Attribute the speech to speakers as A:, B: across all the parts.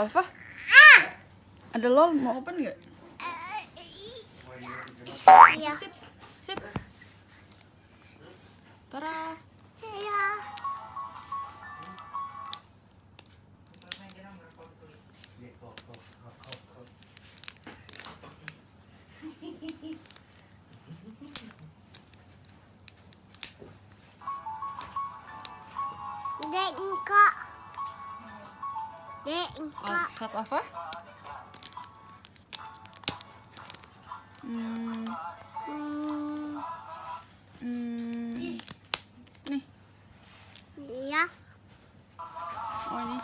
A: Alfa? Ada lol, mau open nggak?
B: Iya.
A: Sit. Tara.
B: Iya. Dek enggak.
A: Kak Alfa? Nih.
B: Iya.
A: Oh ini.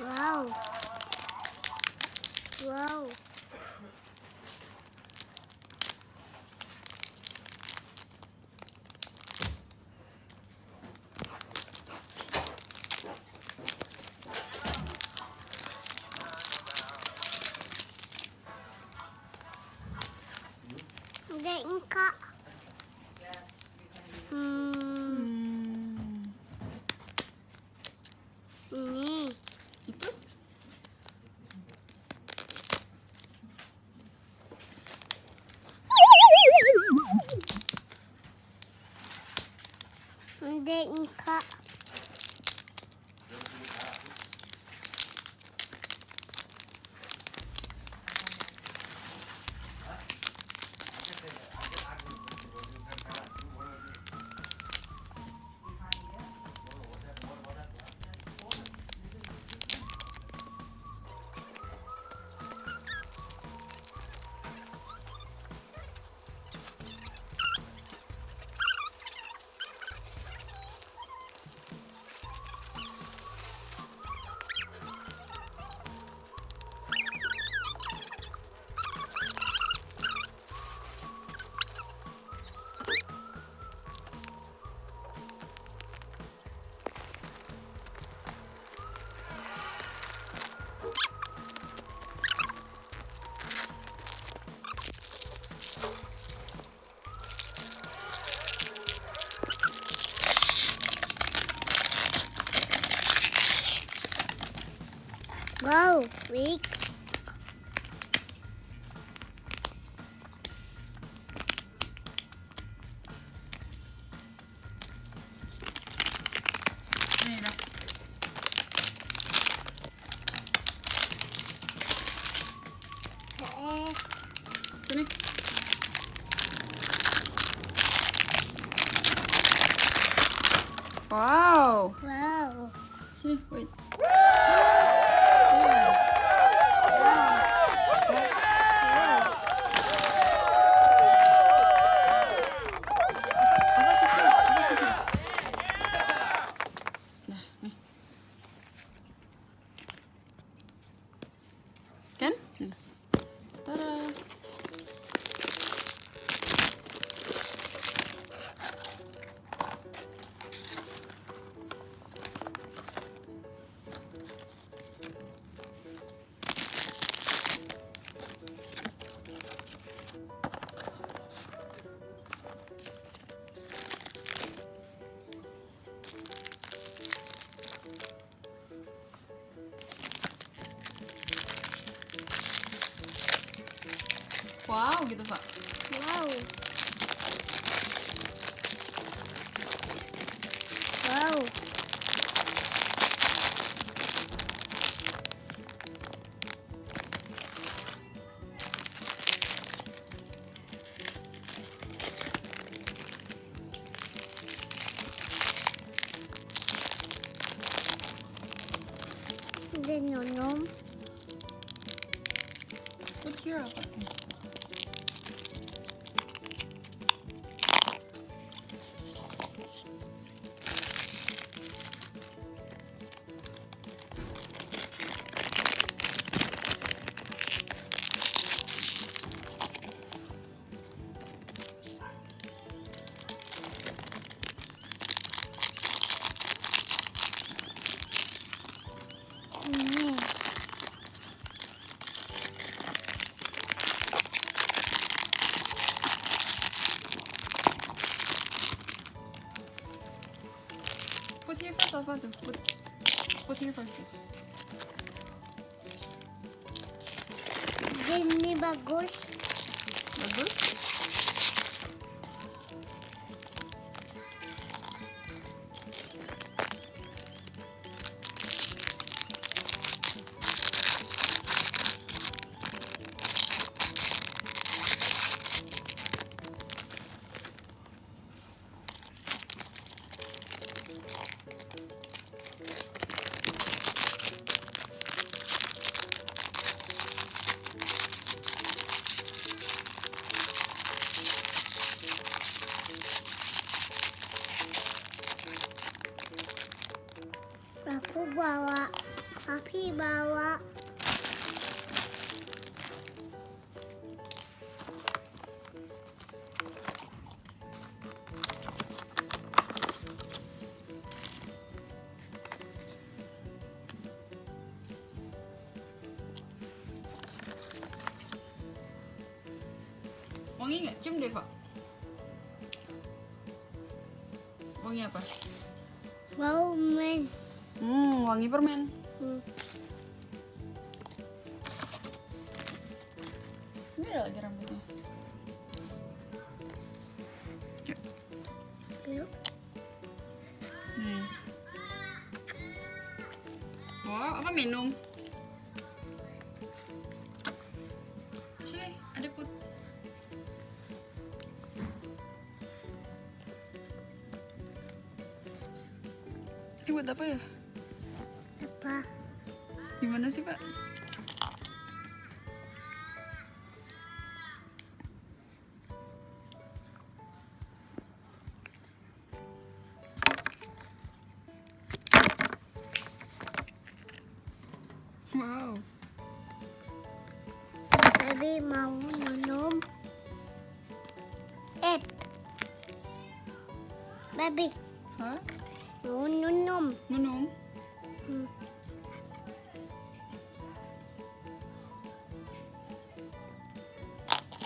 B: Wow. Dek enggak. Ini.
A: Itu?
B: Dek enggak. Wow, weak.
A: Nih dah. Sini. Wow. Sini, wait. Apa sih? Nah, nih. Kan? Tara. Wow, gitu Pak.
B: Wow. Dia nyonom.
A: Put here apa?
B: Ini.
A: Put here first, Alpha. Put here first.
B: Ini bagus.
A: Bagus.
B: Aku bawa. Papi bawa.
A: Wangi nggak? Cium deh, Pak. Wangi apa?
B: Mau main.
A: Wangi permen. Ini ada lagi rambutnya. Yuk.
B: Yuk.
A: Nih. Wow, apa minum? Sini, ada put. Ini buat apa ya?
B: Apa?
A: Gimana sih, Pak? Wow.
B: Baby mau minum. Baby
A: Hah?
B: mau minum.
A: Minum?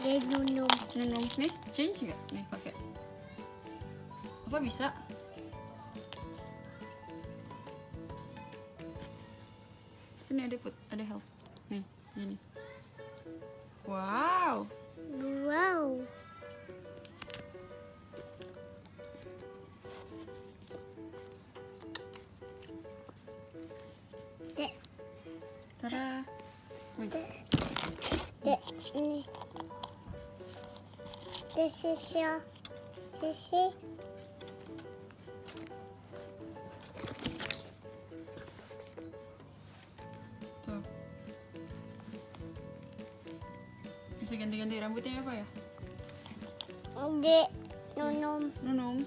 B: Dia minum.
A: Minum. Nih, change nggak? Nih, pakai. Apa bisa? Sini ada put, ada help. Nih, gini. Wow.
B: Wow. Dek,
A: Tara. Wait.
B: dek ini. This is your sisi.
A: Tuh. Bisa ganti-ganti rambutnya apa ya?
B: Dek minum.
A: Minum.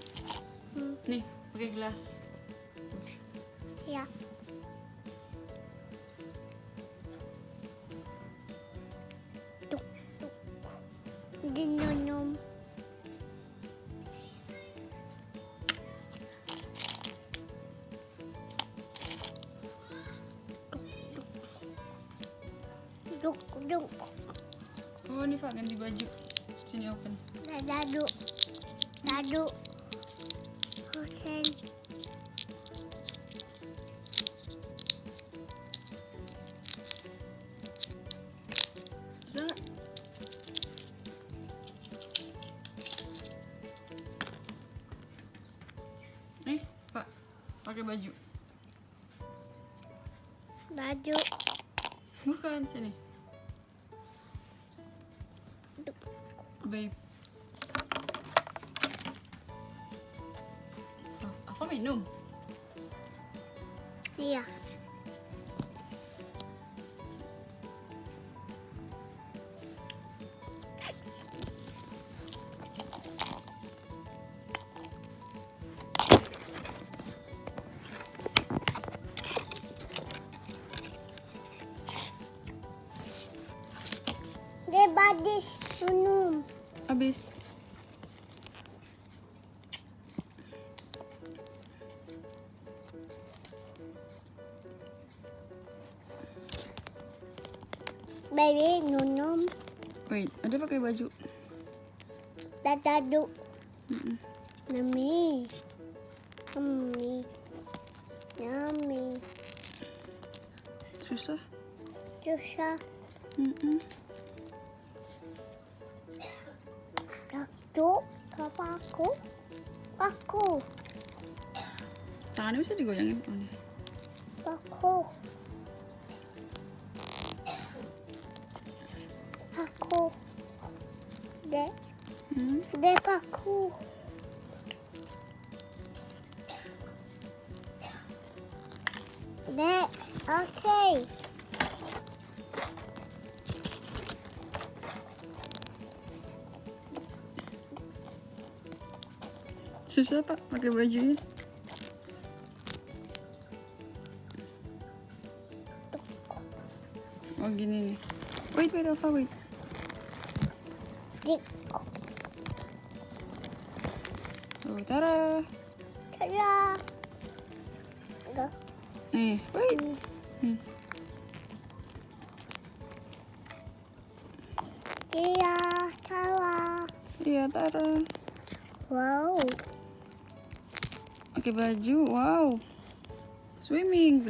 A: Nih, pakai gelas.
B: Ya. Tuk tuk. Dia minum. Duk duk.
A: Oh, ini Pak ganti baju. Sini open.
B: Dadu. Dadu. Husen.
A: Bisa nggak? Nih, Pak. Pakai baju.
B: Baju.
A: Bukan, sini. Babe. Oh, apa minum?
B: Iya. Dia badis minum.
A: Habis.
B: Baby minum.
A: Wait, ada pakai baju.
B: Dadu. Mami. Mami. Yummy.
A: Susah.
B: Susah. Satu. Apa aku? Aku.
A: Tangannya bisa digoyangin. Oh, nih.
B: Aku. Aku. Dek. Dek aku. Dek. Okay.
A: Susah Pak pakai bajunya. Oh gini nih. Wait, Alpha, wait.
B: Dik.
A: Oh, Tara.
B: Tada. Enggak.
A: Nih, wait.
B: Iya, Tara.
A: Iya, Tara.
B: Wow.
A: Pakai baju, wow. Swimming.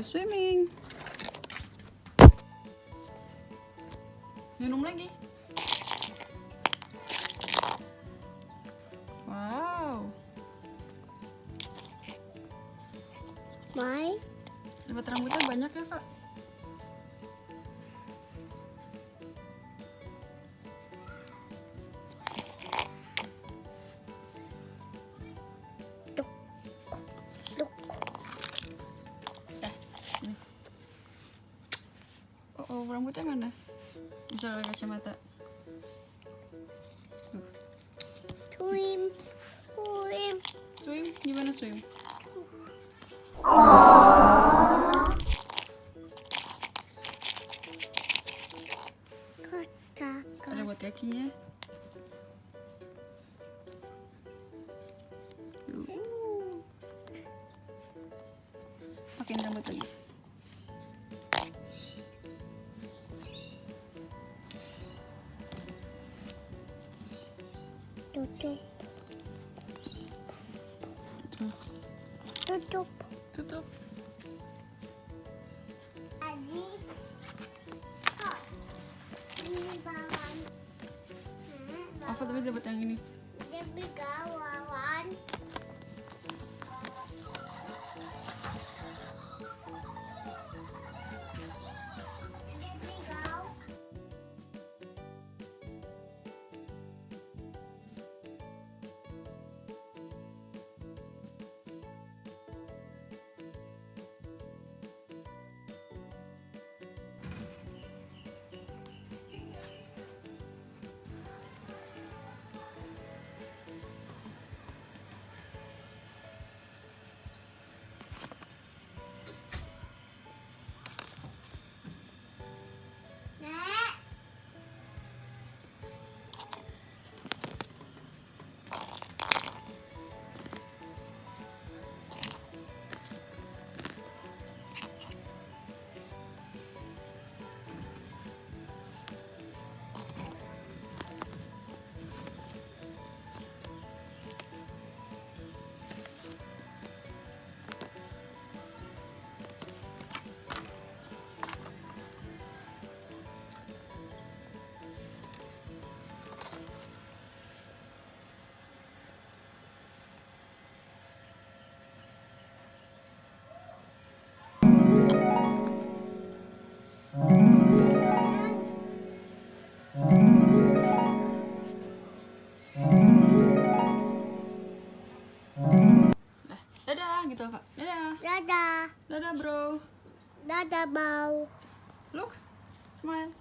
A: Minum lagi. Wow.
B: Mai.
A: Dapat rambutnya banyak ya, Pak?
B: Duk.
A: Dah, ini. Oh, rambutnya mana? Bisa pakai kacamata.
B: Swim.
A: Swim, gimana swim?
B: Kotak.
A: Ada buat kakinya. Pakein rambut lagi.
B: Tutup.
A: Tuh,
B: Tutup.
A: tutup.
B: Adi. Kok. Ini bawang.
A: Apa tapi dapat yang ini?
B: Dia bawang.
A: Dadah gitu Kak. Dadah.
B: Dadah.
A: Dadah bro.
B: Dadah, bau.
A: Look. Smile.